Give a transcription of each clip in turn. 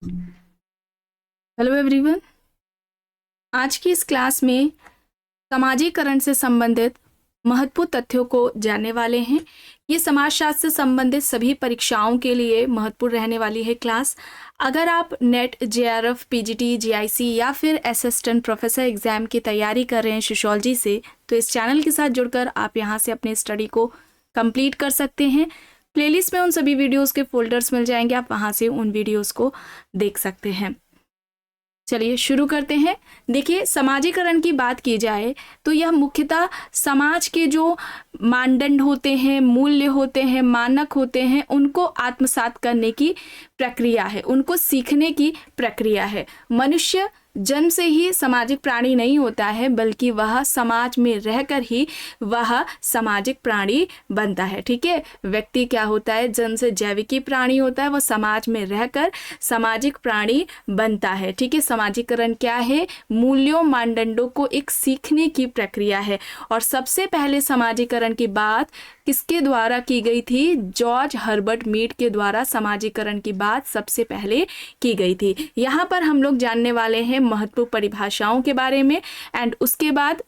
Hello everyone. आज की इस क्लास में समाजीकरण से संबंधित महत्वपूर्ण तथ्यों को जानने वाले हैं। ये समाजशास्त्र से संबंधित सभी परीक्षाओं के लिए महत्वपूर्ण रहने वाली है क्लास। अगर आप नेट, जेआरएफ, पीजीटी, जीआईसी या फिर असिस्टेंट प्रोफेसर एग्जाम की तैयारी कर रहे हैं सोशियोलॉजी से, तो इस चैनल के साथ जुड़कर आप यहाँ से अपने स्टडी को कंप्लीट कर सकते हैं। प्लेलिस्ट में उन सभी वीडियोस के फोल्डर्स मिल जाएंगे, आप वहाँ से उन वीडियोस को देख सकते हैं। चलिए शुरू करते हैं। देखिए, समाजीकरण की बात की जाए तो यह मुख्यतः समाज के जो मानदंड होते हैं, मूल्य होते हैं, मानक होते हैं, उनको आत्मसात करने की प्रक्रिया है, उनको सीखने की प्रक्रिया है। मनुष्य जन्म से ही सामाजिक प्राणी नहीं होता है, बल्कि वह समाज में रहकर ही वह सामाजिक प्राणी बनता है। ठीक है, व्यक्ति क्या होता है, जन्म से जैविकी प्राणी होता है, वह समाज में रहकर सामाजिक प्राणी बनता है। ठीक है, समाजीकरण क्या है? मूल्यों, मानदंडों को एक सीखने की प्रक्रिया है। और सबसे पहले समाजीकरण की बात किसके द्वारा की गई थी? जॉर्ज हर्बर्ट मीड के द्वारा समाजीकरण की बात सबसे पहले की गई थी। यहाँ पर हम लोग जानने वाले हैं महत्वपूर्ण परिभाषाओं के बारे में, एंड उसके बाद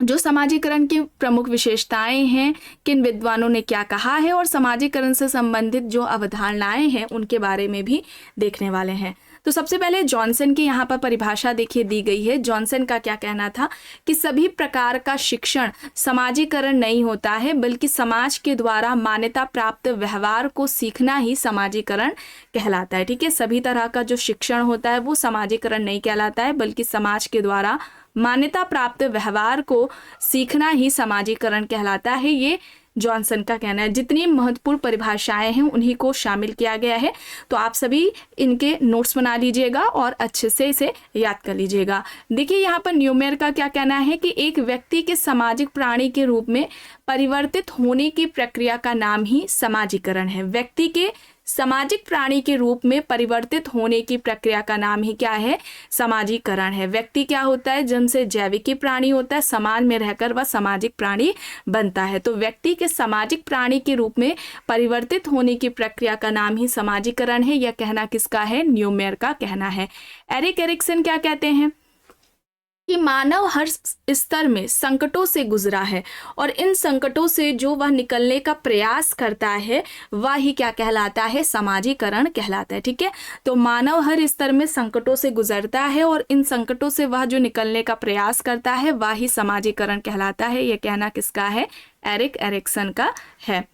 जो समाजीकरण की प्रमुख विशेषताएं हैं, किन विद्वानों ने क्या कहा है, और समाजीकरण से संबंधित जो अवधारणाएं हैं उनके बारे में भी देखने वाले हैं। तो सबसे पहले जॉनसन की यहाँ पर परिभाषा देखिए दी गई है। जॉनसन का क्या कहना था कि सभी प्रकार का शिक्षण समाजीकरण नहीं होता है, बल्कि समाज के द्वारा मान्यता प्राप्त व्यवहार को सीखना ही समाजीकरण कहलाता है। ठीक है, सभी तरह का जो शिक्षण होता है वो समाजीकरण नहीं कहलाता है, बल्कि समाज के द्वारा मान्यता प्राप्त व्यवहार को सीखना ही समाजीकरण कहलाता है। ये जॉनसन का कहना है। जितनी महत्वपूर्ण परिभाषाएं हैं उन्हीं को शामिल किया गया है, तो आप सभी इनके नोट्स बना लीजिएगा और अच्छे से इसे याद कर लीजिएगा। देखिए, यहाँ पर न्यूमेर का क्या कहना है कि एक व्यक्ति के सामाजिक प्राणी के रूप में परिवर्तित होने की प्रक्रिया का नाम ही समाजीकरण है। व्यक्ति के सामाजिक प्राणी के रूप में परिवर्तित होने की प्रक्रिया का नाम ही क्या है? समाजीकरण है। व्यक्ति क्या होता है? जन्म से जैविकी प्राणी होता है, समाज में रहकर वह सामाजिक प्राणी बनता है। तो व्यक्ति के सामाजिक प्राणी के रूप में परिवर्तित होने की प्रक्रिया का नाम ही समाजीकरण है। यह कहना किसका है? न्यूमेर का कहना है। एरिक एरिक्सन क्या कहते हैं कि मानव हर स्तर में संकटों से गुजरा है, और इन संकटों से जो वह निकलने का प्रयास करता है वह ही क्या कहलाता है? समाजीकरण कहलाता है। ठीक है, तो मानव हर स्तर में संकटों से गुजरता है और इन संकटों से वह जो निकलने का प्रयास करता है वह ही समाजीकरण कहलाता है। यह कहना किसका है? एरिक एरिक्सन का है।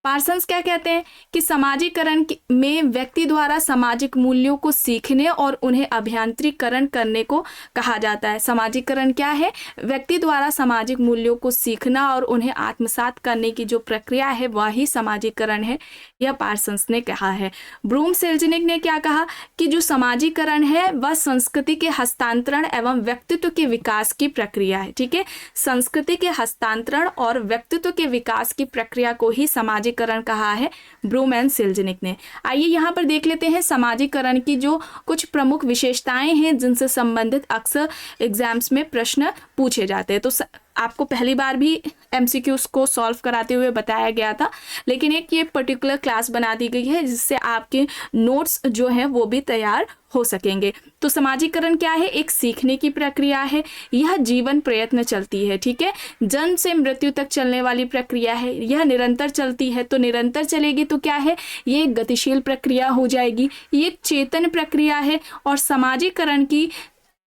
पार्सन्स क्या कहते हैं कि समाजीकरण में व्यक्ति द्वारा सामाजिक मूल्यों को सीखने और उन्हें अभियांत्रिकरण करने को कहा जाता है। समाजीकरण क्या है? व्यक्ति द्वारा सामाजिक मूल्यों को सीखना और उन्हें आत्मसात करने की जो प्रक्रिया है वह ही समाजीकरण है, यह पार्सन्स ने कहा है। ब्रूम सेल्जनिक ने क्या कहा कि जो समाजीकरण है वह संस्कृति के हस्तांतरण एवं व्यक्तित्व के विकास की प्रक्रिया है। ठीक है, संस्कृति के हस्तांतरण और व्यक्तित्व के विकास की प्रक्रिया को ही समाजीकरण कहा है ब्रूम एंड सेल्जनिक ने। आइए यहाँ पर देख लेते हैं समाजीकरण की जो कुछ प्रमुख विशेषताएं हैं जिनसे संबंधित अक्सर एग्जाम्स में प्रश्न पूछे जाते हैं। तो आपको पहली बार भी एमसीक्यूज को सॉल्व कराते हुए बताया गया था, लेकिन एक ये पर्टिकुलर क्लास बना दी गई है जिससे आपके नोट्स जो हैं वो भी तैयार हो सकेंगे। तो समाजीकरण क्या है? एक सीखने की प्रक्रिया है। यह जीवन प्रयत्न चलती है। ठीक है, जन्म से मृत्यु तक चलने वाली प्रक्रिया है। यह निरंतर चलती है, तो निरंतर चलेगी तो क्या है? ये एक गतिशील प्रक्रिया हो जाएगी। ये एक चेतन प्रक्रिया है। और समाजीकरण की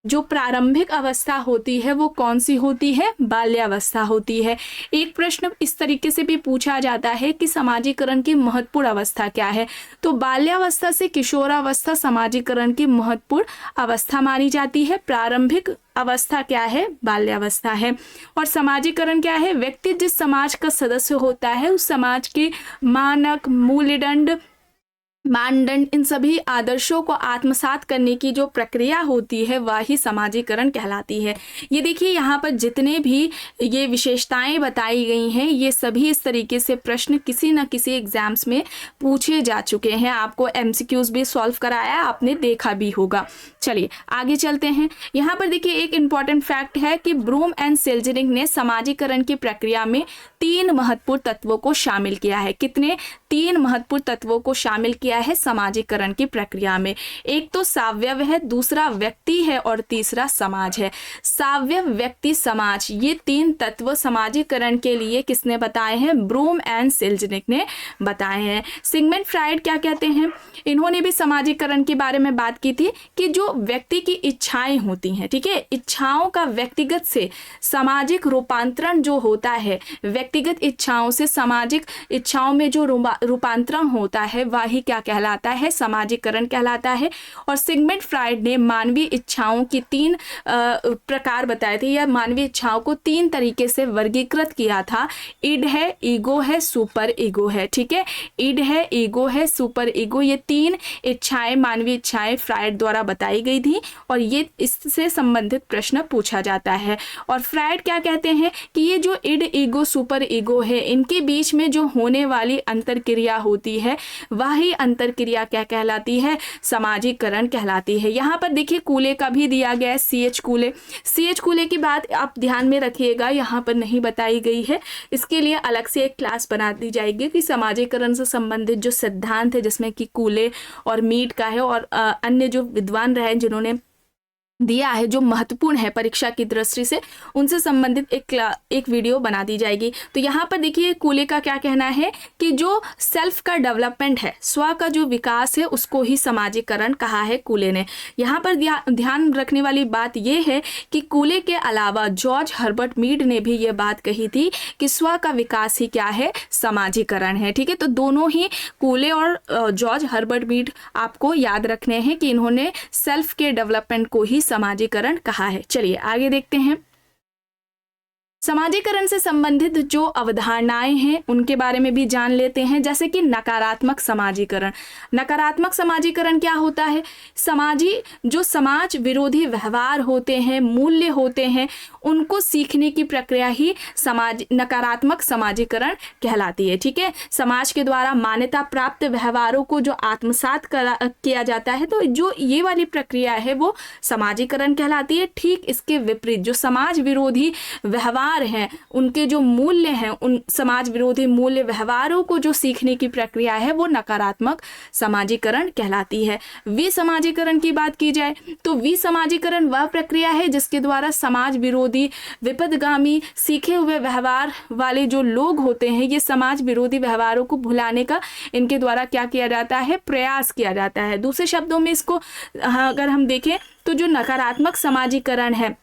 जो प्रारंभिक अवस्था होती है वो कौन सी होती है? बाल्यावस्था होती है। एक प्रश्न इस तरीके से भी पूछा जाता है कि समाजीकरण की महत्वपूर्ण अवस्था क्या है? तो बाल्यावस्था से किशोरावस्था समाजीकरण की महत्वपूर्ण अवस्था मानी जाती है। प्रारंभिक अवस्था क्या है? बाल्यावस्था है। और समाजीकरण क्या है? व्यक्ति जिस समाज का सदस्य होता है उस समाज के मानक, मानदंड, इन सभी आदर्शों को आत्मसात करने की जो प्रक्रिया होती है वह ही समाजीकरण कहलाती है। ये देखिए, यहाँ पर जितने भी ये विशेषताएं बताई गई हैं ये सभी इस तरीके से प्रश्न किसी न किसी एग्जाम्स में पूछे जा चुके हैं। आपको एमसीक्यूज भी सॉल्व कराया, आपने देखा भी होगा। चलिए आगे चलते हैं। यहाँ पर देखिए, एक इम्पॉर्टेंट फैक्ट है कि ब्रूम एंड सेल्जनिक ने समाजीकरण की प्रक्रिया में 3 महत्वपूर्ण तत्वों को शामिल किया है। कितने? 3 महत्वपूर्ण तत्वों को शामिल किया प्रक्रिया है समाजीकरण की प्रक्रिया में। एक तो सावयव है, दूसरा व्यक्ति है और तीसरा समाज है। सावयव, व्यक्ति, समाज, ये 3 तत्व समाजीकरण के लिए किसने बताए हैं? ब्रूम एंड सेल्जनिक ने बताए हैं। सिगमंड फ्राइड क्या कहते हैं? इन्होंने भी समाजीकरण के बारे में बात की थी कि जो व्यक्ति की इच्छाएं होती हैं, ठीक है, इच्छाओं का व्यक्तिगत से सामाजिक रूपांतरण जो होता है, व्यक्तिगत इच्छाओं से सामाजिक इच्छाओं में जो रूपांतरण होता है वही क्या कहलाता है? समाजीकरण कहलाता है। और सिगमंड फ्राइड ने मानवीय इच्छाओं की 3 प्रकार बताए थे, या मानवीय इच्छाओं को 3 तरीके से वर्गीकृत किया था। इड है, ईगो है, सुपर ईगो है, ठीक है, इड है, ईगो है, सुपर ईगो, ये 3 इच्छाएं, मानवीय इच्छाएं फ्राइड द्वारा बताई गई थी और ये इससे संबंधित प्रश्न पूछा जाता है। और फ्राइड क्या कहते हैं कि ये जो इड, ईगो, सुपर ईगो है, इनके बीच में जो होने वाली अंतरक्रिया होती है वही अंतरक्रिया क्या कहलाती है? समाजीकरण कहलाती है। यहाँ पर देखिए कूले का भी दिया गया है, CH कूले। CH कूले की बात आप ध्यान में रखिएगा, यहाँ पर नहीं बताई गई है, इसके लिए अलग से एक क्लास बना दी जाएगी कि समाजीकरण से संबंधित जो सिद्धांत है जिसमें कि कूले और मीड का है और अन्य जो विद्वान रहे जिन्होंने दिया है, जो महत्वपूर्ण है परीक्षा की दृष्टि से, उनसे संबंधित एक वीडियो बना दी जाएगी। तो यहाँ पर देखिए कूले का क्या कहना है कि जो सेल्फ का डेवलपमेंट है, स्व का जो विकास है, उसको ही समाजीकरण कहा है कूले ने। यहाँ पर ध्यान रखने वाली बात यह है कि कूले के अलावा जॉर्ज हर्बर्ट मीड ने भी ये बात कही थी कि स्व का विकास ही क्या है? समाजीकरण है, ठीक है। तो दोनों ही कूले और जॉर्ज हर्बर्ट मीड आपको याद रखने हैं कि इन्होंने सेल्फ के डेवलपमेंट को ही समाजीकरण कहा है। चलिए आगे देखते हैं। समाजीकरण से संबंधित जो अवधारणाएं हैं उनके बारे में भी जान लेते हैं, जैसे कि नकारात्मक समाजीकरण। नकारात्मक समाजीकरण क्या होता है? जो समाज विरोधी व्यवहार होते हैं, मूल्य होते हैं, उनको सीखने की प्रक्रिया ही नकारात्मक समाजीकरण कहलाती है, ठीक है। समाज के द्वारा मान्यता प्राप्त व्यवहारों को जो आत्मसात किया जाता है, तो जो ये वाली प्रक्रिया है वो समाजीकरण कहलाती है। ठीक इसके विपरीत जो समाज विरोधी व्यवहार हैं, उनके जो मूल्य हैं, उन समाज विरोधी मूल्य व्यवहारों को जो सीखने की प्रक्रिया है वो नकारात्मक समाजीकरण कहलाती है। विसमाजीकरण की बात की जाए तो विसमाजीकरण वह प्रक्रिया है जिसके द्वारा समाज विरोधी, विपथगामी, सीखे हुए व्यवहार वाले जो लोग होते हैं, ये समाज विरोधी व्यवहारों को भुलाने का इनके द्वारा क्या किया जाता है? प्रयास किया जाता है। दूसरे शब्दों में इसको अगर हम देखें तो जो नकारात्मक समाजीकरण है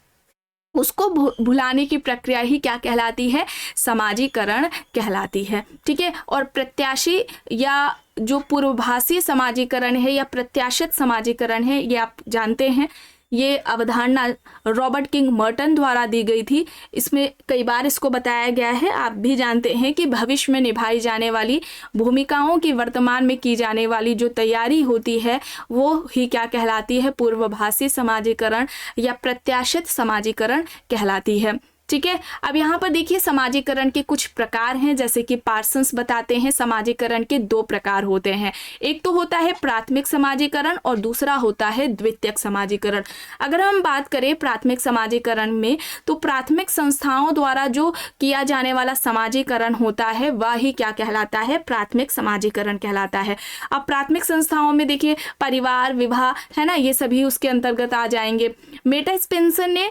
उसको भुलाने की प्रक्रिया ही क्या कहलाती है? समाजीकरण कहलाती है, ठीक है। और प्रत्याशी या जो पूर्वभाषी समाजीकरण है या प्रत्याशित समाजीकरण है, ये आप जानते हैं, ये अवधारणा रॉबर्ट किंग मर्टन द्वारा दी गई थी। इसमें कई बार इसको बताया गया है। आप भी जानते हैं कि भविष्य में निभाई जाने वाली भूमिकाओं की वर्तमान में की जाने वाली जो तैयारी होती है वो ही क्या कहलाती है? पूर्वभाषी समाजीकरण या प्रत्याशित समाजीकरण कहलाती है, ठीक है। अब यहाँ पर देखिए समाजीकरण के कुछ प्रकार हैं, जैसे कि पार्सन्स बताते हैं समाजीकरण के 2 प्रकार होते हैं। एक तो होता है प्राथमिक समाजीकरण और दूसरा होता है द्वितीयक समाजीकरण। अगर हम बात करें प्राथमिक समाजीकरण में, तो प्राथमिक संस्थाओं द्वारा जो किया जाने वाला समाजीकरण होता है वह ही क्या कहलाता है? प्राथमिक समाजीकरण कहलाता है। अब प्राथमिक संस्थाओं में देखिए परिवार, विवाह, है ना, ये सभी उसके अंतर्गत आ जाएंगे। मेटा स्पेंसर ने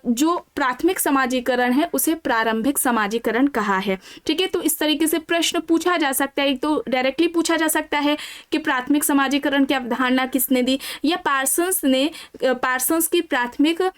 जो प्राथमिक समाजीकरण है उसे प्रारंभिक समाजीकरण कहा है, ठीक है। तो इस तरीके से प्रश्न पूछा जा सकता है। एक तो डायरेक्टली पूछा जा सकता है कि प्राथमिक समाजीकरण की अवधारणा किसने दी, या पार्सन्स की प्राथमिक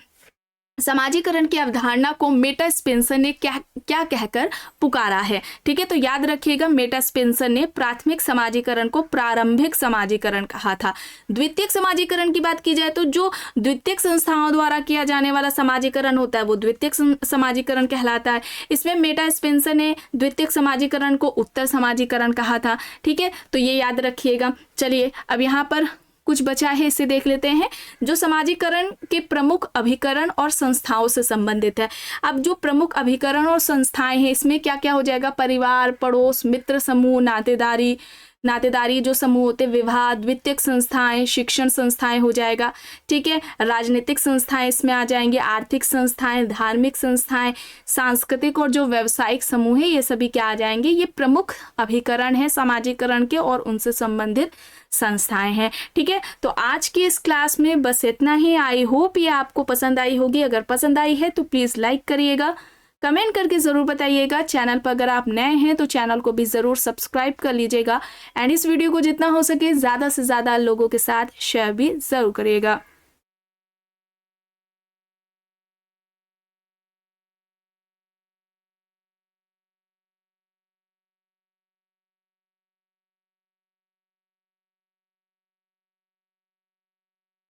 समाजीकरण की अवधारणा को मेटा स्पेंसर ने क्या कहकर पुकारा है, ठीक है। तो याद रखिएगा, मेटा स्पेंसर ने प्राथमिक समाजीकरण को प्रारंभिक समाजीकरण कहा था। द्वितीयक समाजीकरण की बात की जाए तो जो द्वितीयक संस्थाओं द्वारा किया जाने वाला समाजीकरण होता है वो द्वितीयक समाजीकरण कहलाता है। इसमें मेटा स्पेंसर ने द्वितीयक समाजीकरण को उत्तर समाजीकरण कहा था, ठीक है। तो ये याद रखिएगा। चलिए अब यहाँ पर कुछ बचा है, इसे देख लेते हैं, जो समाजीकरण के प्रमुख अभिकरण और संस्थाओं से संबंधित है। अब जो प्रमुख अभिकरण और संस्थाएं हैं इसमें क्या क्या हो जाएगा? परिवार, पड़ोस, मित्र समूह, नातेदारी, नातेदारी जो समूह होते, विवाह, द्वितीयक संस्थाएं, शिक्षण संस्थाएं हो जाएगा, ठीक है। राजनीतिक संस्थाएं इसमें आ जाएंगे, आर्थिक संस्थाएं, धार्मिक संस्थाएं, सांस्कृतिक और जो व्यावसायिक समूह है ये सभी क्या आ जाएंगे, ये प्रमुख अभिकरण है सामाजिकरण के और उनसे संबंधित संस्थाएं हैं, ठीक है। तो आज की इस क्लास में बस इतना ही। आई होप ये आपको पसंद आई होगी। अगर पसंद आई है तो प्लीज़ लाइक करिएगा, कमेंट करके ज़रूर बताइएगा। चैनल पर अगर आप नए हैं तो चैनल को भी ज़रूर सब्सक्राइब कर लीजिएगा एंड इस वीडियो को जितना हो सके ज़्यादा से ज़्यादा लोगों के साथ शेयर भी ज़रूर करिएगा।